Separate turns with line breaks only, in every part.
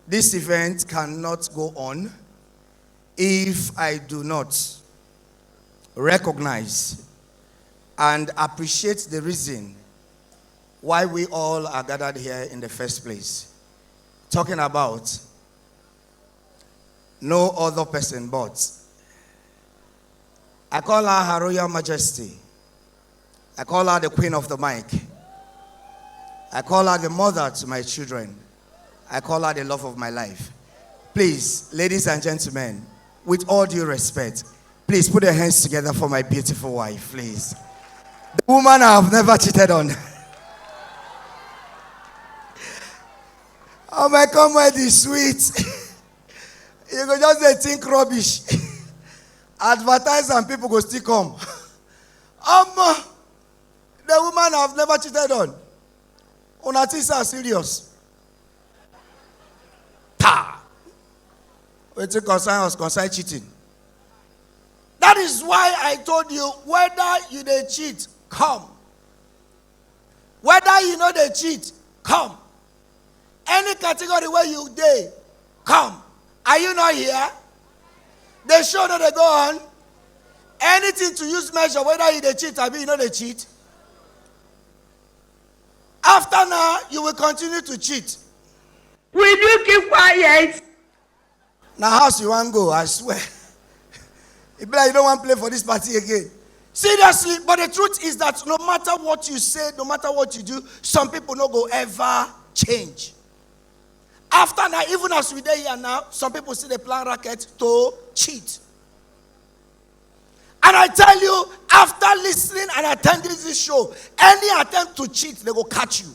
This event cannot go on if I do not recognize and appreciate the reason why we all are gathered here in the first place. Talking about no other person but I call her Her Royal Majesty. I call her the Queen of the Mic. I call her the mother to my children. I call her the love of my life. Please, ladies and gentlemen, with all due respect, please put your hands together for my beautiful wife, please. The woman I have never cheated on. Oh my God, is sweet. You go just say think rubbish. Advertise and people go still come. The woman I have never cheated on. Una things are serious. Ta. Wetin concern us concern cheating. That is why I told you, whether you dey cheat, come. Whether you know they cheat, come. Any category where you dey, come. Are you not here? The show no dey go on. Anything to use measure whether you dey cheat or you know they cheat. After now, you will continue to cheat.
Will you keep quiet?
Now, house you want go, I swear. It be like you don't want to play for this party again. Seriously, but the truth is that no matter what you say, no matter what you do, some people no go ever change. After now, even as we are here now, some people see the plan racket to cheat. And I tell you, after listening and attending this show, any attempt to cheat, they will catch you.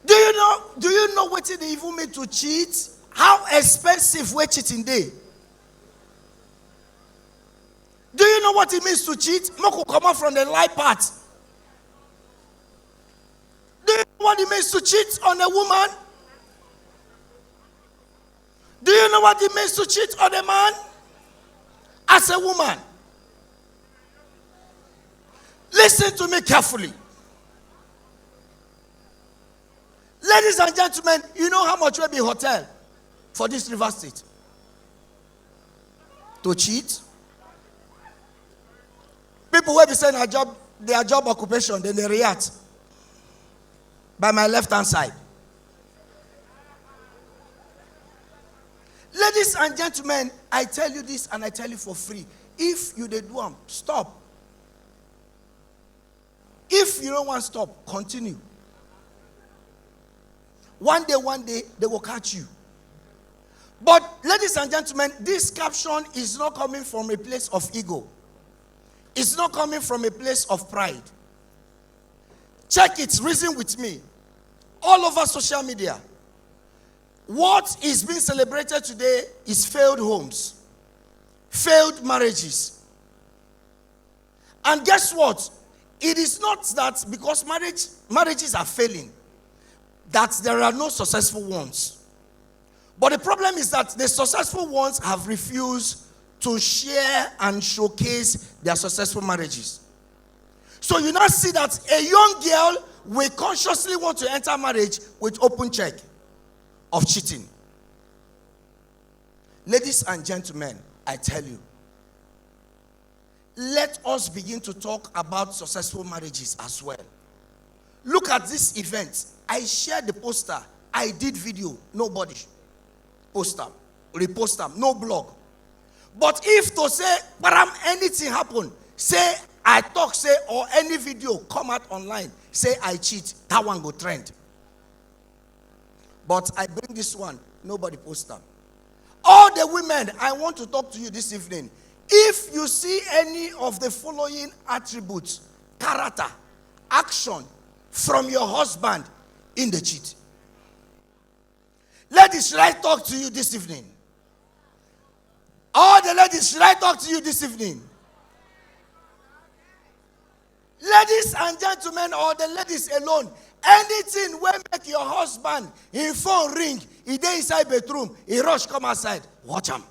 Do you know what it even mean to cheat? How expensive we cheating day? Do you know what it means to cheat? Moko come out from the light part. Do you know what it means to cheat on a woman? Do you know what it means to cheat on a man? As a woman. Listen to me carefully. Ladies and gentlemen, you know how much will be hotel for this River State? To cheat? People will be saying their job occupation, then they react. By my left hand side. Ladies and gentlemen, I tell you this and I tell you for free. If you dey do them, stop. If you don't want to stop, continue. One day, they will catch you. But, ladies and gentlemen, this caption is not coming from a place of ego. It's not coming from a place of pride. Check it, reason with me. All over social media. What is being celebrated today is failed homes, failed marriages. And guess what? It is not that because marriages are failing, that there are no successful ones. But the problem is that the successful ones have refused to share and showcase their successful marriages. So you now see that a young girl will consciously want to enter marriage with open check of cheating. Ladies and gentlemen, I tell you, let us begin to talk about successful marriages as well. Look at this event. I shared the poster. I did video. Nobody poster, repost them, no blog. But if to say, anything happen, say I talk, say, or any video come out online, say I cheat, that one go trend. But I bring this one, nobody post them. All the women, I want to talk to you this evening. If you see any of the following attributes, character, action from your husband in the cheat. Ladies, should I talk to you this evening? All the ladies, should I talk to you this evening? Ladies and gentlemen, or the ladies alone, anything will make your husband, in phone ring, he dey inside bedroom, he rush come outside, watch him.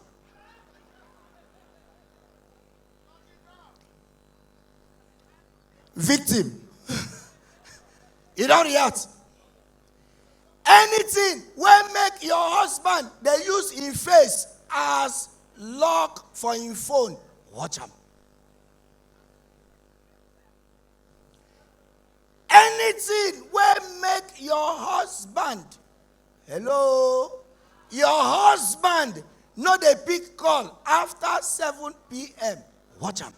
Victim. He don't react. Anything wey make your husband they use in face as lock for in phone, watch am. Anything wey make your husband, hello, your husband no dey pick call after 7 p.m. Watch am.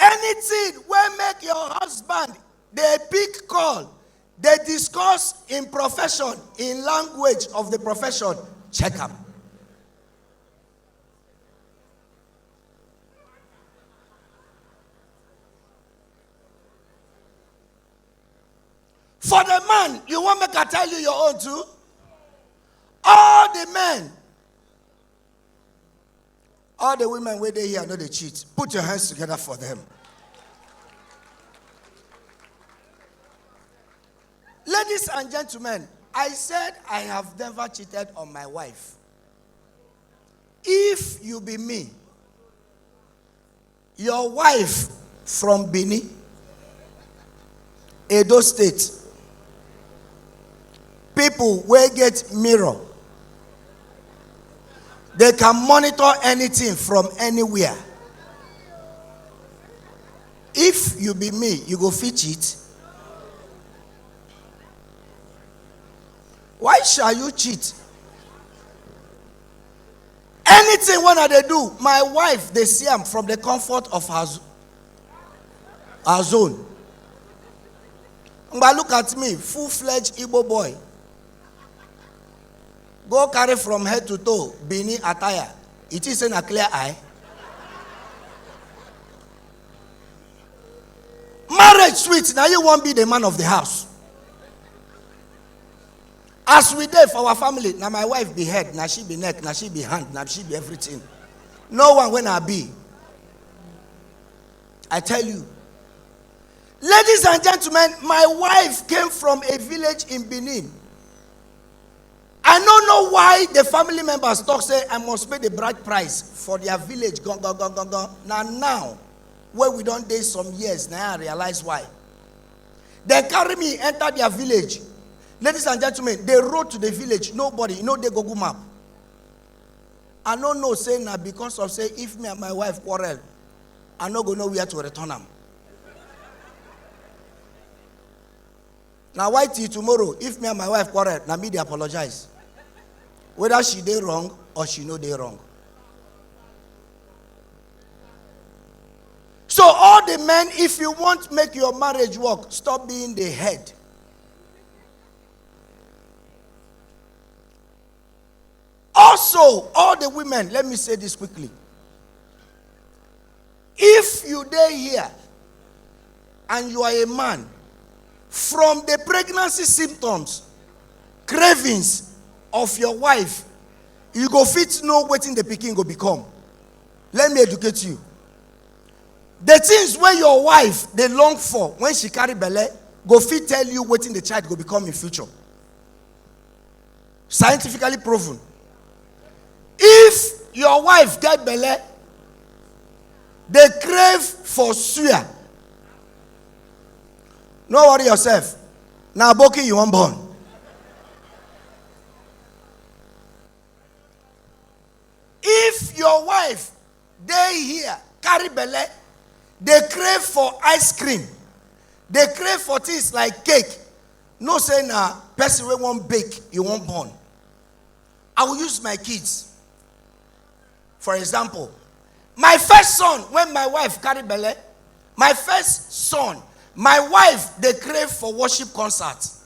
Anything wey make your husband dey pick call, they discuss in profession, in language of the profession, check am. For the man, you want me to tell you your own too? All the men, all the women where they here know they cheat. Put your hands together for them. Ladies and gentlemen, I said I have never cheated on my wife. If you be me, your wife from Benin, Edo State, people will get mirror. They can monitor anything from anywhere. If you be me, you go fit cheat. Why shall you cheat? Anything when they do, my wife, they see am from the comfort of her zone. But look at me, full-fledged Igbo boy. Go carry from head to toe, Benin attire. It is in a clear eye. Marriage sweet, now you won't be the man of the house. As we did for our family, now my wife be head, now she be neck, now she be hand, now she be everything. No one when I be. I tell you. Ladies and gentlemen, my wife came from a village in Benin. I don't know why the family members talk say I must pay the bride price for their village. Go. Now, where we don't date some years, now I realize why. They carry me, enter their village. Ladies and gentlemen, they rode to the village. Nobody, they Google map. I don't know, say now because of say if me and my wife quarrel, I not go know where to return them. Now why till tomorrow, if me and my wife quarrel, now me they apologize. Whether she did wrong or she know they wrong. So all the men, if you want to make your marriage work, stop being the head. Also, all the women, let me say this quickly. If you dare here and you are a man, from the pregnancy symptoms, cravings of your wife, you go fit know what in the pikin go become. Let me educate you. The things where your wife they long for when she carry belle, go fit tell you what in the child go become in future. Scientifically proven. If your wife get belle, they crave for suya. No worry yourself. Now Boki you won't born. If your wife they here carry belle, they crave for ice cream. They crave for things like cake. No say na person we won't bake, you won't born. I will use my kids. For example, my first son, when my wife carry belle, my first son, my wife, they crave for worship concerts.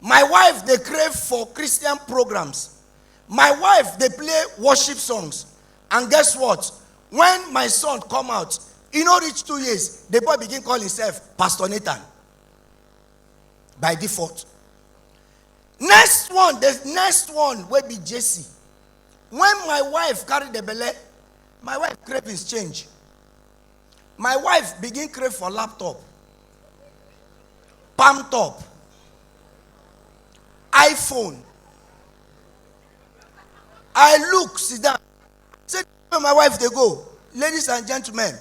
My wife, they crave for Christian programs. My wife, they play worship songs. And guess what? When my son come out, reach 2 years, the boy begin call himself Pastor Nathan. By default. The next one will be Jesse. When my wife carry the belle, my wife cravings change. My wife begin crave for laptop, palm top, iPhone. I look, sit down. Say, where my wife they go. Ladies and gentlemen,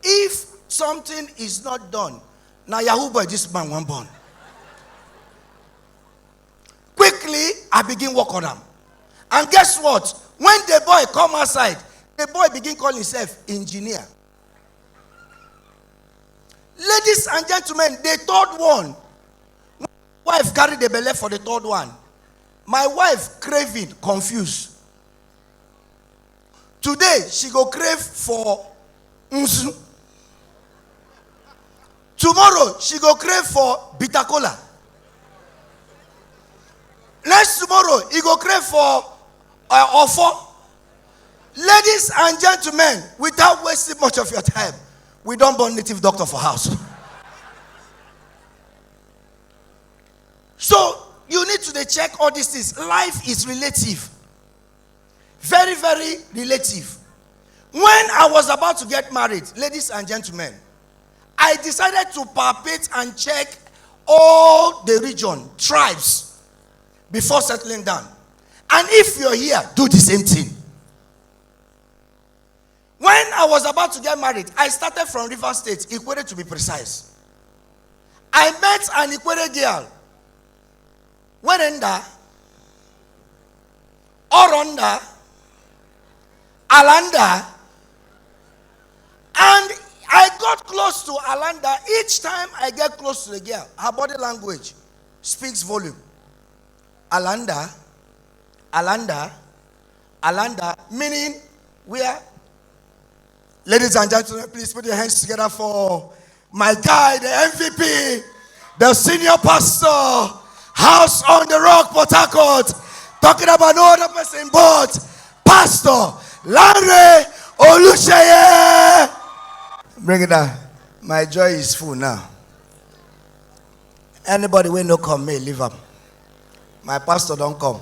if something is not done, now Yahoo boy, this man one born. Quickly, I begin work on them. And guess what? When the boy come outside, the boy begin calling himself engineer. Ladies and gentlemen, the third one, my wife carried the belly for the third one. My wife craving, confused. Today, she go crave for nsu. Tomorrow, she go crave for bitter cola. Next tomorrow, he go crave for ofo. Ladies and gentlemen, without wasting much of your time, we don't burn native doctor for house. So, you need to check all these things. Life is relative. Very, very relative. When I was about to get married, ladies and gentlemen, I decided to palpate and check all the region, tribes, before settling down. And if you're here, do the same thing. When I was about to get married, I started from River State, Ikwere to be precise. I met an Ikwere girl. Werenda, Oronda, Alanda, and I got close to Alanda. Each time I get close to the girl, her body language speaks volume. Alanda, Alanda, Alanda, meaning where? Ladies and gentlemen, please put your hands together for my guy, the MVP, the senior pastor, House on the Rock, Port Harcourt. Talking about no other person but Pastor Larry Olusheye. Bring it down. My joy is full now. Anybody will no come, may leave up. My pastor don't come.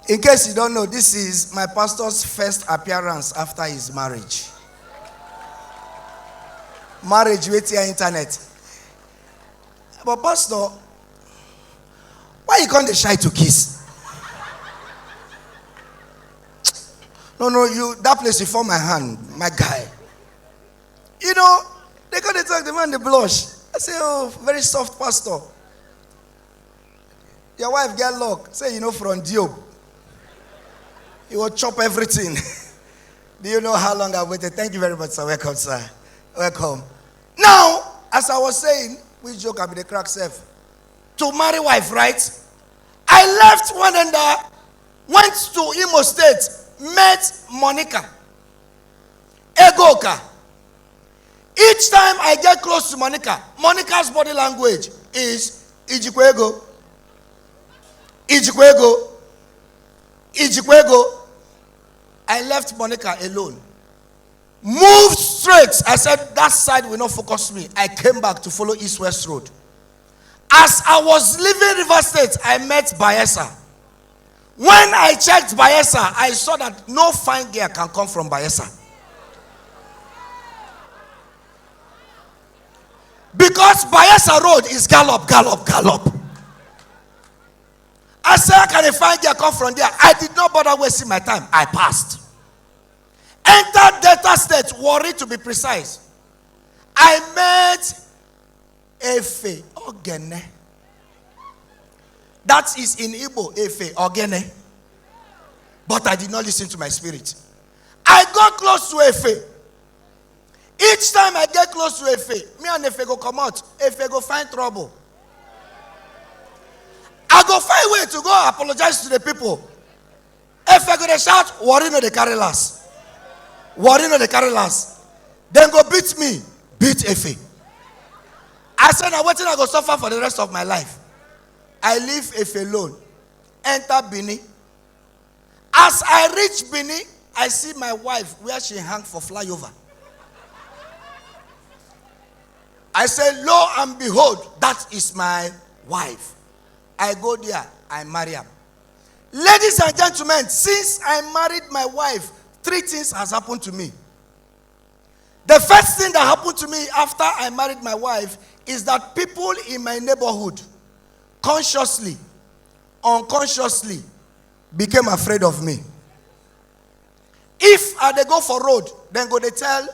In case you don't know, this is my pastor's first appearance after his marriage. Marriage with your internet. But pastor, why you can't shy to kiss? No, you that place before my hand, my guy. You know, they can't talk the man, they blush. I say, oh, very soft pastor. Your wife get luck. Say, you know, from Diob. He will chop everything. Do you know how long I've waited? Thank you very much, sir. Welcome, sir. Welcome. Now, as I was saying, we joke about the crack self. To marry wife, right? I left one and went to Imo State, met Monica. Egoka. Each time I get close to Monica, Monica's body language is Ijikwego. Ijikwego. Ijikwego. I left Monica alone. Moved straight. I said, that side will not focus me. I came back to follow East-West Road. As I was leaving River State, I met Bayelsa. When I checked Bayelsa, I saw that no fine girl can come from Bayelsa. Because Bayelsa Road is gallop, gallop, gallop. I said, how can a fine girl come from there? I did not bother wasting my time. I passed. Entered Delta State, Warri to be precise. I met Efe Ogene. That is in Igbo, Efe Ogene. But I did not listen to my spirit. I got close to Efe. Each time I get close to Efe, me and Efe go come out. Efe go find trouble. I go find way to go apologize to the people. Efe go they shout, Warri no dey carry last. Warri no dey carry last. Then go beat me. Beat Efe. I said, now what I go suffer for the rest of my life? I leave Efe alone. Enter Bini. As I reach Bini, I see my wife where she hang for flyover. I say, lo and behold, that is my wife. I go there, I marry her. Ladies and gentlemen, since I married my wife, 3 things has happened to me. The first thing that happened to me after I married my wife is that people in my neighborhood, consciously, unconsciously, became afraid of me. If they go for road, then go they tell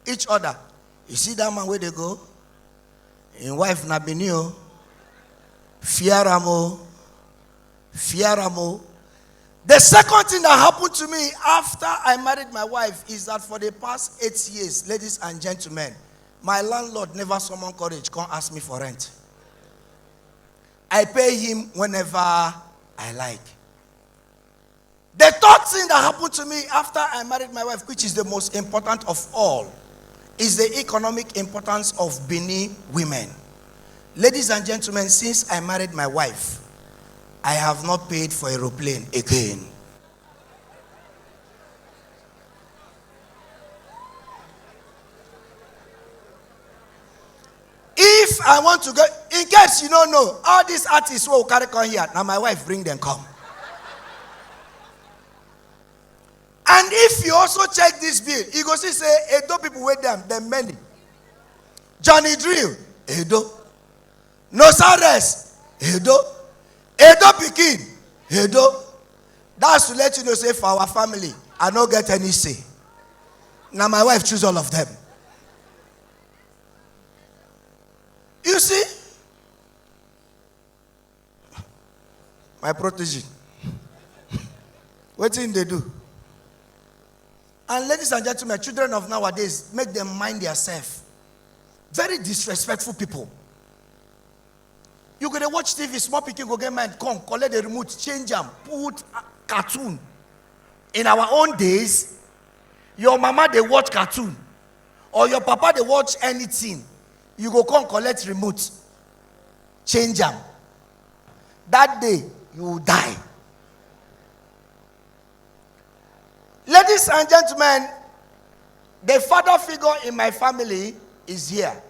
each other. You see that man where they go? In wife na benio. Fiaramo. The second thing that happened to me after I married my wife is that for the past 8 years, ladies and gentlemen, my landlord never summoned courage, come ask me for rent. I pay him whenever I like. The third thing that happened to me after I married my wife, which is the most important of all, is the economic importance of Benin women. Ladies and gentlemen, since I married my wife, I have not paid for aeroplane again. If I want to go, in case you don't know, all these artists who will carry come here, now my wife bring them come. And if you also check this bill, you go see say Edo people with them many. Johnny Drill, Edo. Nosares, Edo. Edo Pikin, Edo. That's to let you know, say, for our family, I don't get any say. Now my wife choose all of them. You see? My protege. What thing they do? And ladies and gentlemen, children of nowadays, make them mind themselves. Very disrespectful people. You go to watch TV, small people go get mind, come, collect the remote, change them, put cartoon. In our own days, your mama, they watch cartoon. Or your papa, they watch anything. You go come, collect remote, change them. That day, you will die. Ladies and gentlemen, the father figure in my family is here.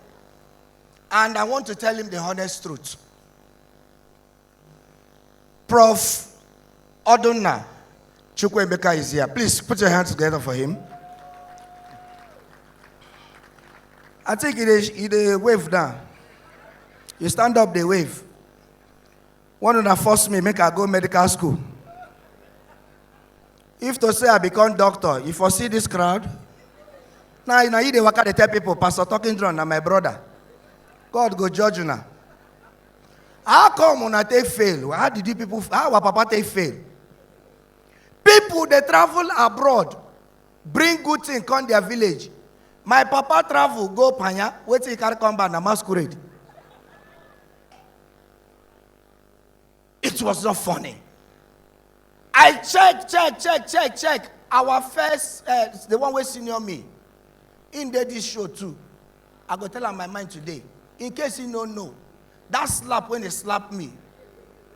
And I want to tell him the honest truth. Prof. Oduna Chukwuemeka is here. Please put your hands together for him. I think it is wave now. You stand up, the wave. One of them force me, make I go medical school. If to say I become doctor, if I see this crowd, now you they work at the tell people, Pastor TALKINGDRUM, now my brother. God go judge you now. How come when I take fail? How did you people, how our papa take fail? People, they travel abroad, bring good things, come their village. My papa travel, go Panya, wait till he can come back, na masquerade. It was not funny. I check. Our first, the one who senior me, in this show too. I go tell her my mind today. In case you don't know, that slap when they slap me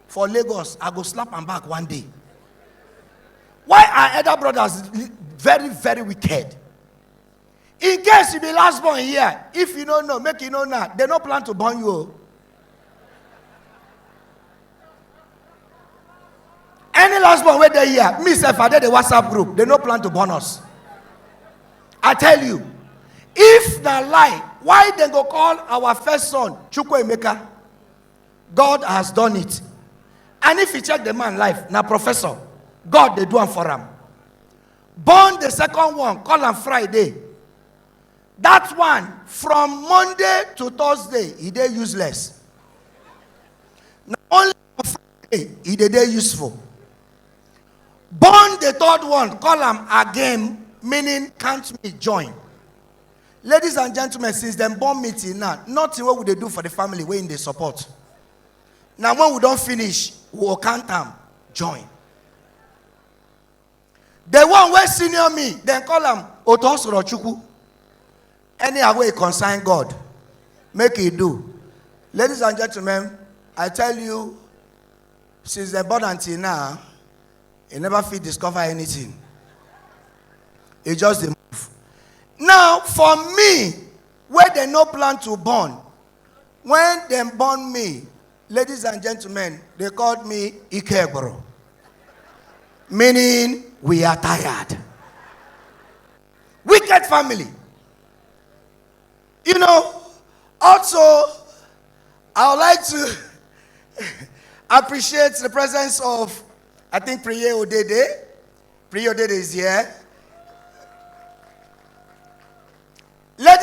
for Lagos, I go slap them back one day. Why are other brothers very, very wicked? In case you be last born here, if you don't know, make you know now. They don't plan to burn you. Any last born where they here, me self, I did the WhatsApp group. They don't plan to burn us. I tell you, if the lie, why they go call our first son Chukwuemeka? God has done it. And if you check the man life, now professor, God they do him for him. Born the second one, call him Friday. That one, from Monday to Thursday, he dey useless. Now only on Friday, he dey useful. Born the third one, call him again, meaning can't me join. Ladies and gentlemen, since them born meeting now, nothing what would they do for the family when they support. Now when we don't finish, we will count them, join. The one where senior me, then call him Otosoro Chukwu. Any way consign God, make it do. Ladies and gentlemen, I tell you, since they born until now, he never feel discover anything. He just the move. Now, for me, where they no plan to born, when they born me, ladies and gentlemen, they called me Ikegboro. Meaning, we are tired. Wicked family. You know, also, I would like to appreciate the presence of, I think, Priye Odede. Priye Odede is here.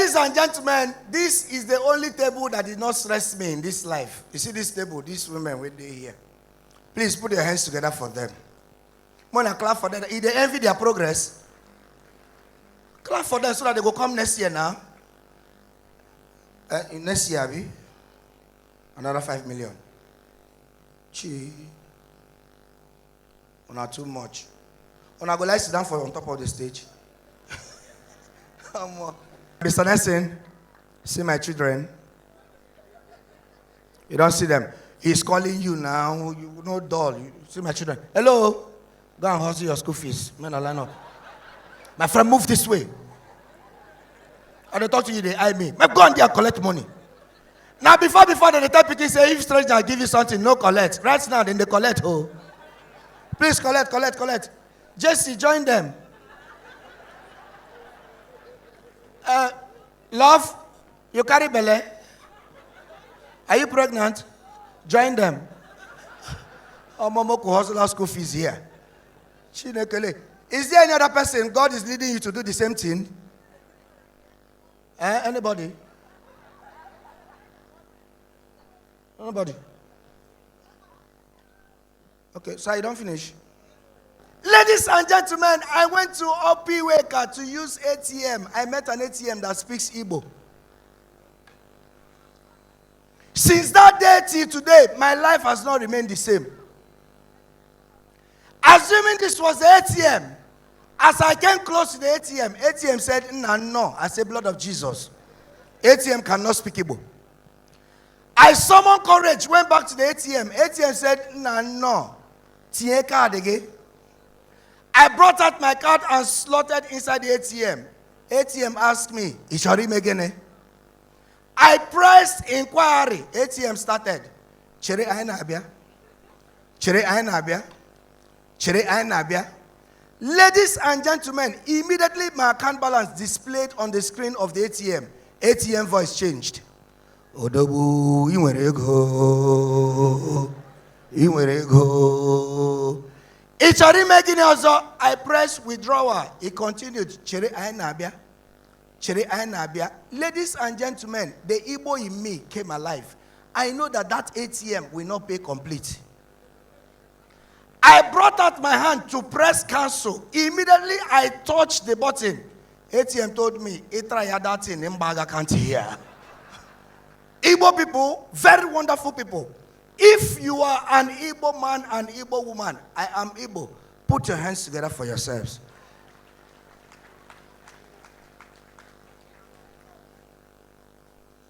Ladies and gentlemen, this is the only table that did not stress me in this life. You see this table, these women were there here. Please put your hands together for them. When I clap for them, if they envy their progress, clap for them so that they will come next year now. Next year, another 5 million. Gee. Not too much. Una go like sit down for on top of the stage. Mr. Nelson, see my children. You don't see them. He's calling you now. You no dull. You see my children. Hello. Go and hustle your school fees. Men are line up. My friend, move this way. I don't talk to you, they eye me. Go and there collect money. Now before they tell people say if stranger give you something, no collect. Right now, then they collect. Oh. Please collect. Jesse, join them. Love, you carry belly. Are you pregnant? Join them. Mama could hustle our school fees here. Is there any other person God is leading you to do the same thing? Anybody? Nobody. Okay, so you don't finish. Ladies and gentlemen, I went to Opiweka to use ATM. I met an ATM that speaks Igbo. Since that day till today, my life has not remained the same. Assuming this was the ATM, as I came close to the ATM said, no. I said, blood of Jesus. ATM cannot speak Igbo. I summoned courage, went back to the ATM. ATM said, no. Tie card again. I brought out my card and slotted inside the ATM. ATM asked me, Ishari Megene. I pressed inquiry. ATM started. Chere Ainabia. Chere Ainabia. Chere Ainabia. Ladies and gentlemen, immediately my account balance displayed on the screen of the ATM. ATM voice changed. Odobu, Iwerego. Ichari Megene also, I pressed withdrawal. He continued. Chere Ainabia. Chere Ainabia. Ladies and gentlemen, the Igbo in me came alive. I know that ATM will not pay complete. I brought out my hand to press cancel. Immediately I touched the button. ATM told me, "Try that in Mbaga can't hear." Igbo people, very wonderful people. If you are an Igbo man and Igbo woman, I am Igbo. Put your hands together for yourselves.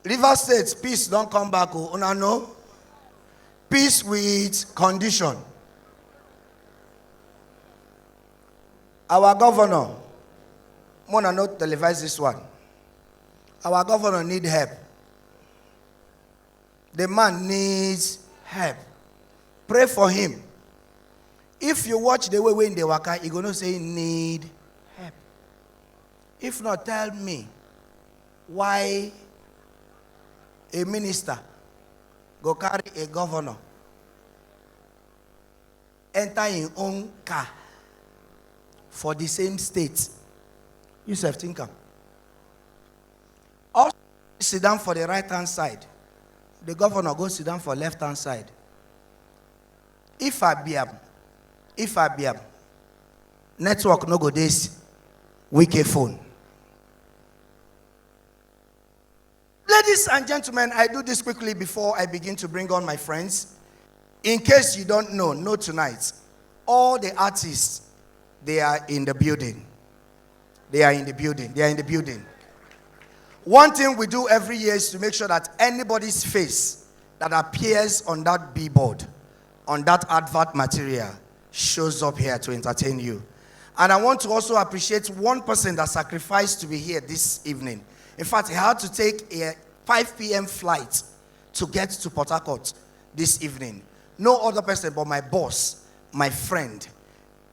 River State, peace don't come back. Una no? Peace with condition. Our governor, Mona not televise this one. Our governor need help. The man needs help. Pray for him. If you watch the way in the waka, you're going to say need help. If not, tell me why a minister go carry a governor, enter in own car for the same state. You think. Also sit down for the right hand side. The governor goes sit down for left hand side. If I be network no go this wicked phone. Ladies and gentlemen, I do this quickly before I begin to bring on my friends. In case you don't know tonight, all the artists, they are in the building. They are in the building. One thing we do every year is to make sure that anybody's face that appears on that billboard, on that advert material, shows up here to entertain you. And I want to also appreciate one person that sacrificed to be here this evening. In fact, he had to take a 5 p.m. flight to get to Port Harcourt this evening. No other person but my boss, my friend,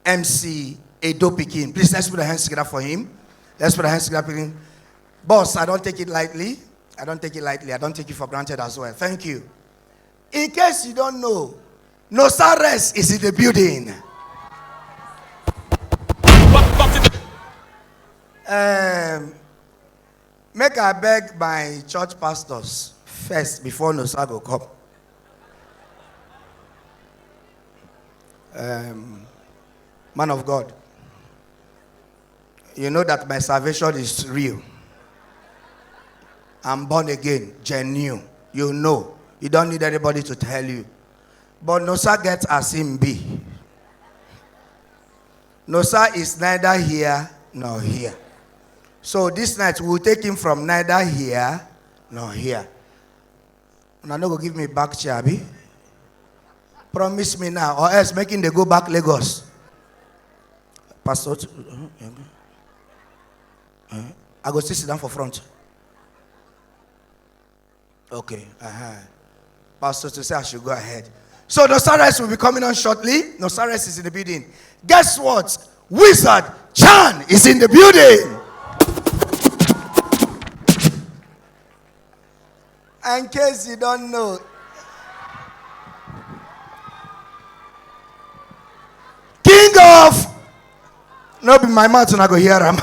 MC Edo Pikin. Please, let's put our hands together for him. Let's put our hands together for him. Boss, I don't take it lightly. I don't take it for granted as well. Thank you. In case you don't know, Nosares is in the building. Make I beg my church pastors first before Nosa go come. Man of God, you know that my salvation is real. I'm born again, genuine. You know. You don't need anybody to tell you. But Nosa gets as him be. Nosa is neither here nor here. So this night we will take him from neither here nor here. And I'm not going to give me back Chabi. Promise me now, or else making they go back Lagos. Pastor, I go sit down for front. Okay. Pastor to say I should go ahead. So Nosares will be coming on shortly. Nosares is in the building. Guess what? Wizard Chan is in the building. In case you don't know, King of, no be my mouth and I go hear him.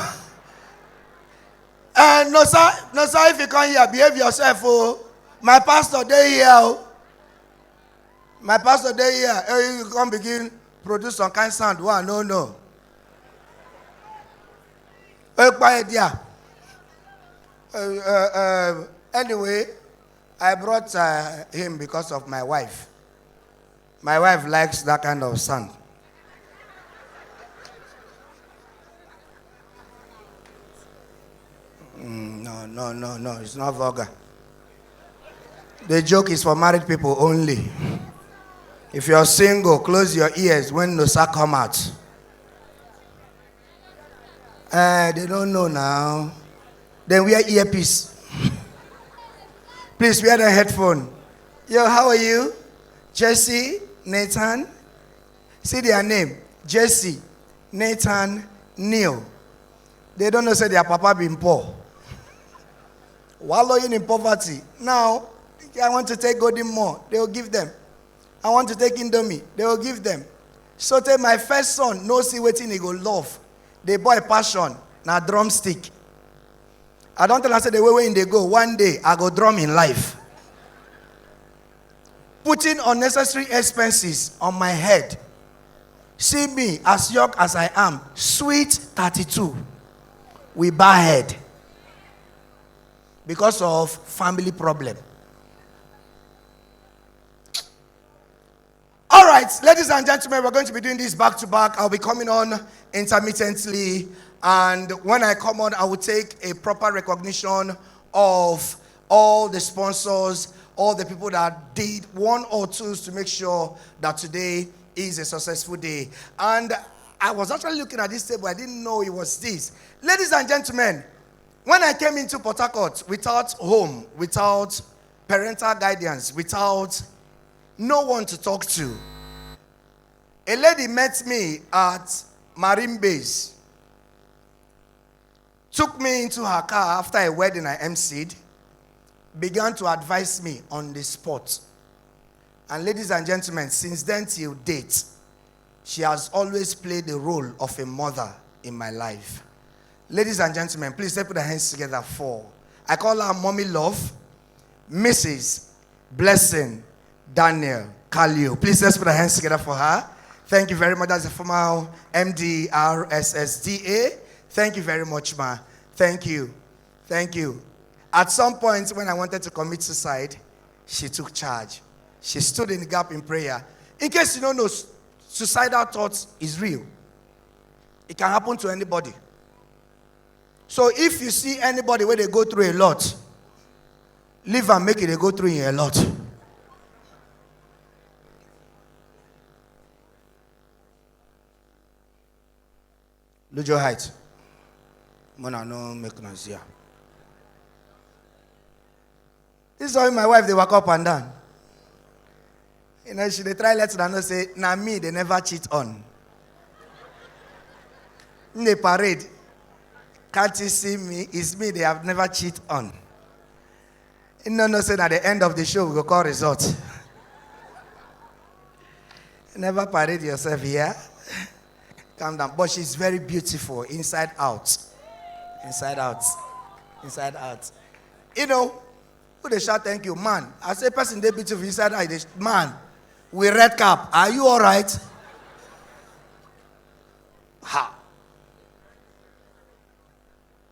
And no sir, if you come here, behave yourself. Oh, my pastor they here. Oh. My pastor they here. Hey, you come begin produce some kind of sound. Wow, no. Hey, quiet there. Anyway, I brought him because of my wife. My wife likes that kind of sound. No, it's not vulgar. The joke is for married people only. If you're single, close your ears when Nosa come out. They don't know now. Then wear earpiece. Please wear the headphone. Yo, how are you? Jesse, Nathan. See their name. Jesse, Nathan, Neil. They don't know say their papa been poor. Wallowing in poverty. Now, I want to take Golden More. They will give them. I want to take Indomie. They will give them. So tell my first son, no see waiting he go love. The boy passion, now drumstick. I don't tell her say the way they go. One day I go drum in life. Putting unnecessary expenses on my head. See me as young as I am, sweet 32. We bar head. Because of family problem. All right, ladies and gentlemen, we're going to be doing this back to back. I'll be coming on intermittently. And when I come on, I will take a proper recognition of all the sponsors, all the people that did one or two to make sure that today is a successful day. And I was actually looking at this table. I didn't know it was this. Ladies and gentlemen, when I came into Port Harcourt without home, without parental guidance, without no one to talk to, a lady met me at Marine Base, took me into her car after a wedding I emceed, began to advise me on the spot. And ladies and gentlemen, since then till date, she has always played the role of a mother in my life. Ladies and gentlemen, please let's put our hands together for, I call her Mommy Love, Mrs. Blessing Daniel Kalio. Please let's put our hands together for her. Thank you very much. That's a formal MD RSSDA. Thank you very much, ma. Thank you. Thank you. At some point when I wanted to commit suicide, she took charge. She stood in the gap in prayer. In case you don't know, suicidal thoughts is real. It can happen to anybody. So if you see anybody where they go through a lot, leave and make it they go through a lot. Lose your height. Mona no make noise here. This is how my wife they walk up and down. You know, she they try let them know say, nah me they never cheat on. In the parade, can't you see me? It's me they have never cheat on. You know, no say at the end of the show we go call results. Never parade yourself here. Calm down. But she's very beautiful inside out. Inside out. Inside out. You know, who they shout thank you? Man. I say person they beautiful inside out. Man, with red cap. Are you all right? Ha.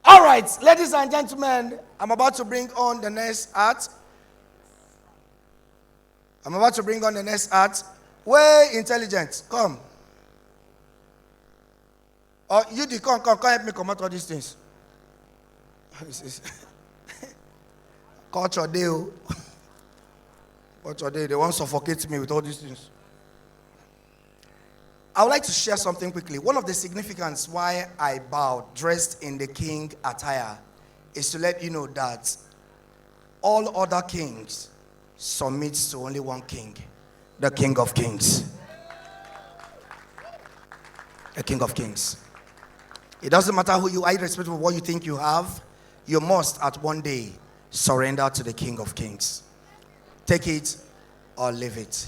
All right, ladies and gentlemen, I'm about to bring on the next act. Way intelligent. Come. Oh, you come help me come out all these things. Culture day. Culture day. They want to suffocate me with all these things. I would like to share something quickly. One of the significance why I bowed dressed in the king attire is to let you know that all other kings submit to only one king, the King of Kings. The King of Kings. It doesn't matter who you are, irrespective of what you think you have, you must at one day surrender to the King of Kings. Take it or leave it.